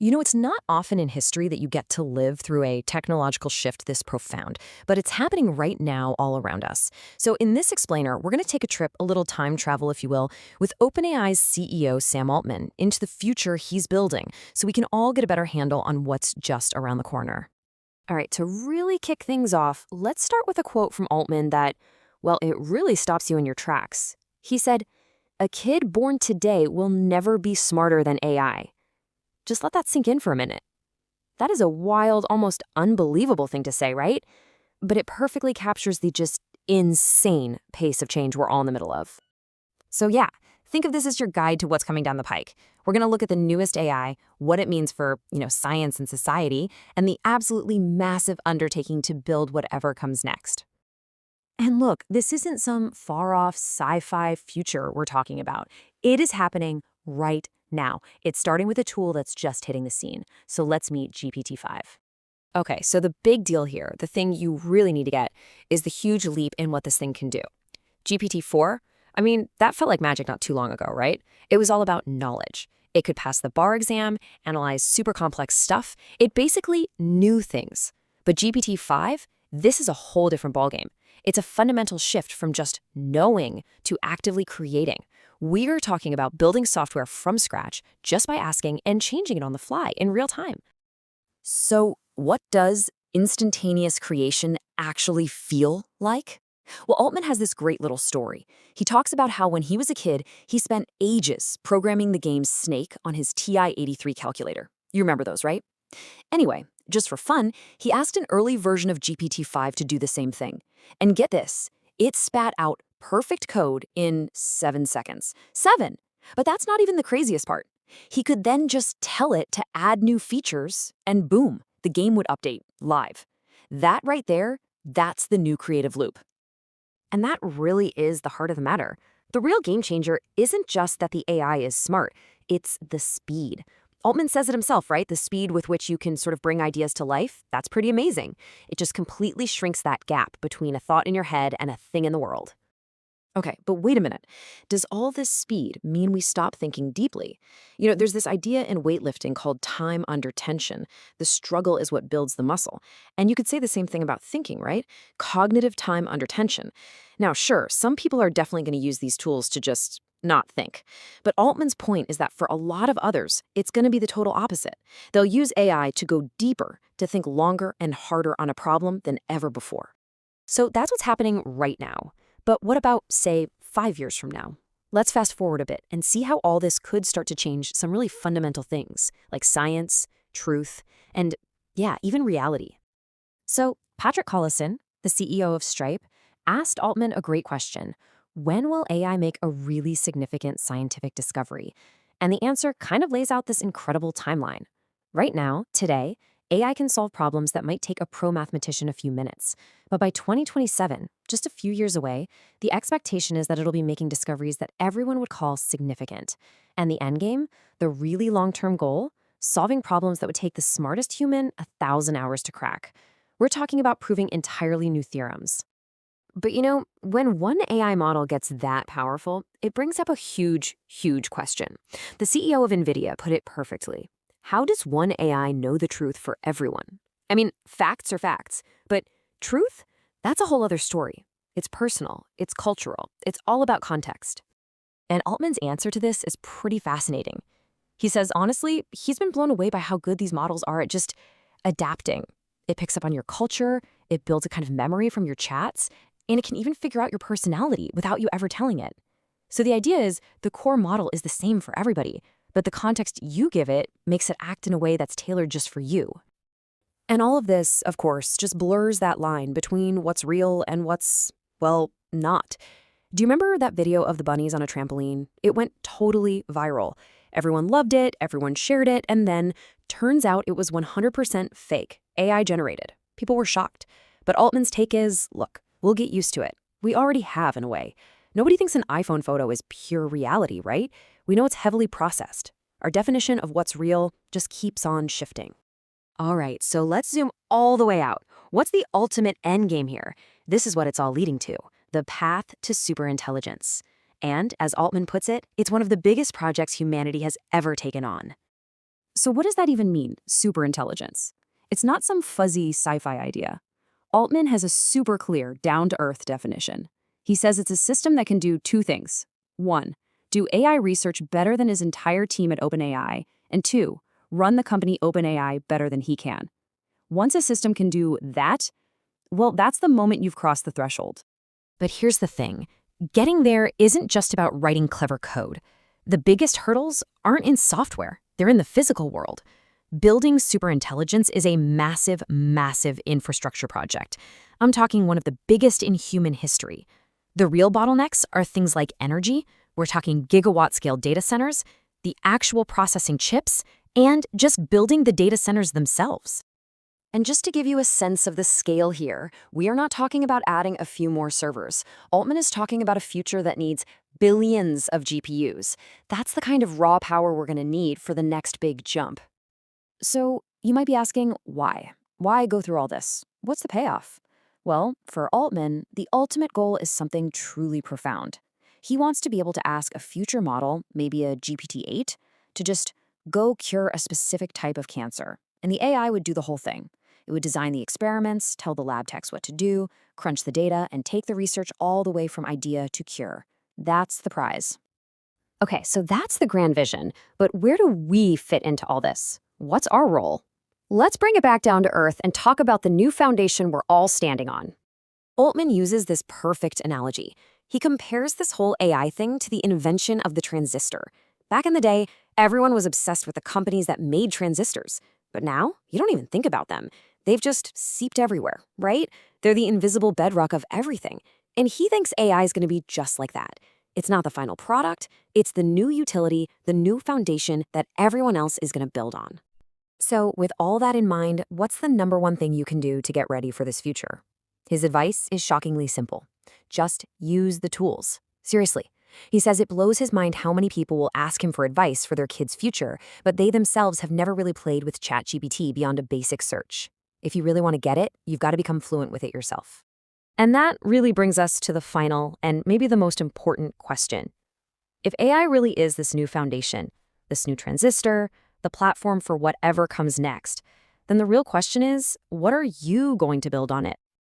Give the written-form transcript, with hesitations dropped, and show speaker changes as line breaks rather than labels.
It's not often in history that you get to live through a technological shift this profound, but it's happening right now all around us. So in this explainer, we're going to take a trip, a little time travel, if you will, with OpenAI's CEO, Sam Altman, into the future he's building, so we can all get a better handle on what's just around the corner. All right, to really kick things off, let's start with a quote from Altman that, well, it really stops you in your tracks. He said, "A kid born today will never be smarter than AI." Just let that sink in for a minute. That is a wild, almost unbelievable thing to say, right? But it perfectly captures the just insane pace of change we're all in the middle of. So yeah, think of this as your guide to what's coming down the pike. We're going to look at the newest AI, what it means for, science and society, and the absolutely massive undertaking to build whatever comes next. And look, this isn't some far-off sci-fi future we're talking about. It is happening right now. It's starting with a tool that's just hitting the scene. So let's meet GPT-5. Okay, so the big deal here, the thing you really need to get, is the huge leap in what this thing can do. GPT-4, that felt like magic not too long ago, right? It was all about knowledge. It could pass the bar exam, analyze super complex stuff. It basically knew things. But GPT-5, this is a whole different ballgame. It's a fundamental shift from just knowing to actively creating. We're talking about building software from scratch just by asking and changing it on the fly in real time. So what does instantaneous creation actually feel like? Well, Altman has this great little story. He talks about how when he was a kid, he spent ages programming the game Snake on his TI-83 calculator. You remember those, right? Anyway, just for fun, he asked an early version of GPT-5 to do the same thing. And get this, it spat out perfect code in 7 seconds. 7! But that's not even the craziest part. He could then just tell it to add new features, and boom, the game would update live. That right there, that's the new creative loop. And that really is the heart of the matter. The real game changer isn't just that the AI is smart, it's the speed. Altman says it himself, right? The speed with which you can sort of bring ideas to life, that's pretty amazing. It just completely shrinks that gap between a thought in your head and a thing in the world. Okay, but wait a minute. Does all this speed mean we stop thinking deeply? There's this idea in weightlifting called time under tension. The struggle is what builds the muscle. And you could say the same thing about thinking, right? Cognitive time under tension. Now, sure, some people are definitely going to use these tools to just not think. But Altman's point is that for a lot of others, it's going to be the total opposite. They'll use AI to go deeper, to think longer and harder on a problem than ever before. So that's what's happening right now. But what about, say, 5 years from now? Let's fast forward a bit and see how all this could start to change some really fundamental things, like science, truth, and, yeah, even reality. So Patrick Collison, the CEO of Stripe, asked Altman a great question. When will AI make a really significant scientific discovery? And the answer kind of lays out this incredible timeline. Right now, today, AI can solve problems that might take a pro mathematician a few minutes. But by 2027, just a few years away, the expectation is that it'll be making discoveries that everyone would call significant. And the endgame, the really long-term goal, solving problems that would take the smartest human 1,000 hours to crack. We're talking about proving entirely new theorems. But when one AI model gets that powerful, it brings up a huge, huge question. The CEO of NVIDIA put it perfectly. How does one AI know the truth for everyone? Facts are facts, but truth? That's a whole other story. It's personal, it's cultural, it's all about context. And Altman's answer to this is pretty fascinating. He says, honestly, he's been blown away by how good these models are at just adapting. It picks up on your culture, it builds a kind of memory from your chats, and it can even figure out your personality without you ever telling it. So the idea is the core model is the same for everybody, but the context you give it makes it act in a way that's tailored just for you. And all of this, of course, just blurs that line between what's real and what's, well, not. Do you remember that video of the bunnies on a trampoline? It went totally viral. Everyone loved it, everyone shared it, and then turns out it was 100% fake, AI generated. People were shocked. But Altman's take is, look, we'll get used to it. We already have, in a way. Nobody thinks an iPhone photo is pure reality, right? We know it's heavily processed. Our definition of what's real just keeps on shifting. All right, so let's zoom all the way out. What's the ultimate endgame here? This is what it's all leading to, the path to superintelligence. And, as Altman puts it, it's one of the biggest projects humanity has ever taken on.
So what does that even mean, superintelligence? It's not some fuzzy sci-fi idea. Altman has a super clear, down-to-earth definition. He says it's a system that can do two things. 1, do AI research better than his entire team at OpenAI, and 2, run the company OpenAI better than he can. Once a system can do that, well, that's the moment you've crossed the threshold.
But here's the thing. Getting there isn't just about writing clever code. The biggest hurdles aren't in software. They're in the physical world. Building superintelligence is a massive, massive infrastructure project. I'm talking one of the biggest in human history. The real bottlenecks are things like energy, we're talking gigawatt-scale data centers, the actual processing chips, and just building the data centers themselves. And just to give you a sense of the scale here, we are not talking about adding a few more servers. Altman is talking about a future that needs billions of GPUs. That's the kind of raw power we're going to need for the next big jump. So you might be asking, why? Why go through all this? What's the payoff? Well, for Altman, the ultimate goal is something truly profound. He wants to be able to ask a future model, maybe a GPT-5, to just go cure a specific type of cancer. And the AI would do the whole thing. It would design the experiments, tell the lab techs what to do, crunch the data, and take the research all the way from idea to cure. That's the prize. Okay, so that's the grand vision. But where do we fit into all this? What's our role? Let's bring it back down to earth and talk about the new foundation we're all standing on. Altman uses this perfect analogy. He compares this whole AI thing to the invention of the transistor. Back in the day, everyone was obsessed with the companies that made transistors. But now, you don't even think about them. They've just seeped everywhere, right? They're the invisible bedrock of everything. And he thinks AI is going to be just like that. It's not the final product, it's the new utility, the new foundation that everyone else is going to build on. So, with all that in mind, what's the number one thing you can do to get ready for this future? His advice is shockingly simple. Just use the tools. Seriously. He says it blows his mind how many people will ask him for advice for their kids' future, but they themselves have never really played with ChatGPT beyond a basic search. If you really want to get it, you've got to become fluent with it yourself. And that really brings us to the final and maybe the most important question. If AI really is this new foundation, this new transistor, the platform for whatever comes next, then the real question is, what are you going to build on it?